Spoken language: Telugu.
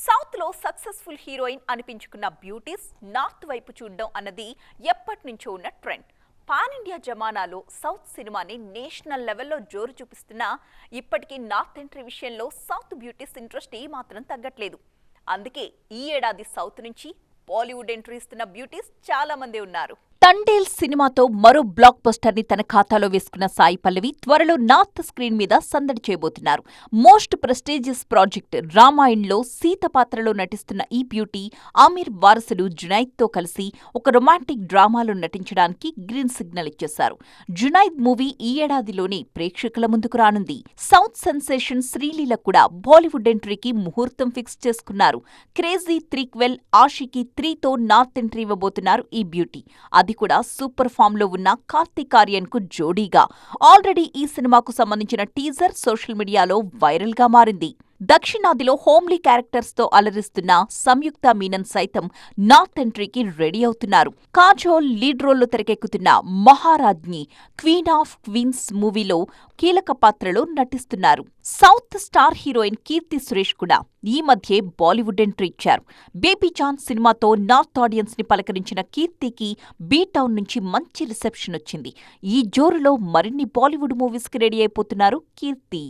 సౌత్లో సక్సెస్ఫుల్ హీరోయిన్ అనిపించుకున్న బ్యూటీస్ నార్త్ వైపు చూడడం అన్నది ఎప్పటినుంచో ఉన్న ట్రెండ్. పాన్ ఇండియా జమానాలో సౌత్ సినిమాని నేషనల్ లెవెల్లో జోరు చూపిస్తున్నా ఇప్పటికీ నార్త్ ఎంట్రీ విషయంలో సౌత్ బ్యూటీస్ ఇంట్రెస్ట్ ఏమాత్రం తగ్గట్లేదు. అందుకే ఈ ఏడాది సౌత్ నుంచి బాలీవుడ్ ఎంట్రీ ఇస్తున్న బ్యూటీస్ చాలా మంది ఉన్నారు. తండేల్ సినిమాతో మరో బ్లాక్ బస్టర్ ని తన ఖాతాలో వేసుకున్న సాయి పల్లవి త్వరలో నార్త్ స్క్రీన్ మీద సందడి చేయబోతున్నారు. మోస్ట్ ప్రెస్టీజియస్ ప్రాజెక్ట్ రామాయణ్లో సీత పాత్రలో నటిస్తున్న ఈ బ్యూటీ ఆమిర్ వారసుడు జునైద్ తో కలిసి ఒక రొమాంటిక్ డ్రామాలో నటించడానికి గ్రీన్ సిగ్నల్ ఇచ్చేశారు. జునైద్ మూవీ ఈ ఏడాదిలోనే ప్రేక్షకుల ముందుకు రానుంది. సౌత్ సెన్సేషన్ శ్రీలీల కూడా బాలీవుడ్ ఎంట్రీకి ముహూర్తం ఫిక్స్ చేసుకున్నారు. Crazy threequel Aashiqui 3తో north entry ఇవ్వబోతున్నారు ఈ బ్యూటీ. అది కూడా సూపర్ ఫామ్ లో ఉన్న కార్తీక్ ఆర్యన్ కు జోడీగా. ఆల్రెడీ ఈ సినిమాకు సంబంధించిన టీజర్ సోషల్ మీడియాలో వైరల్ గా మారింది. దక్షిణాదిలో హోమ్లీ క్యారెక్టర్స్ తో అలరిస్తున్న సంయుక్త మీనన్ సైతం నార్త్ ఎంట్రీకి రెడీ అవుతున్నారు. కాజోల్ లీడ్ రోల్లో తెరకెక్కుతున్న మహారాజ్ఞి క్వీన్ ఆఫ్ క్వీన్స్ మూవీలో కీలక పాత్రలో నటిస్తున్నారు. South star heroine Keerthy Suresh కూడా ఈ మధ్యే బాలీవుడ్ ఎంట్రీ ఇచ్చారు. బేబీ జాన్ సినిమాతో నార్త్ ఆడియన్స్ ని పలకరించిన కీర్తికి బీ టౌన్ నుంచి మంచి రిసెప్షన్ వచ్చింది. ఈ జోరులో మరిన్ని బాలీవుడ్ మూవీస్ కి రెడీ అయిపోతున్నారు కీర్తి.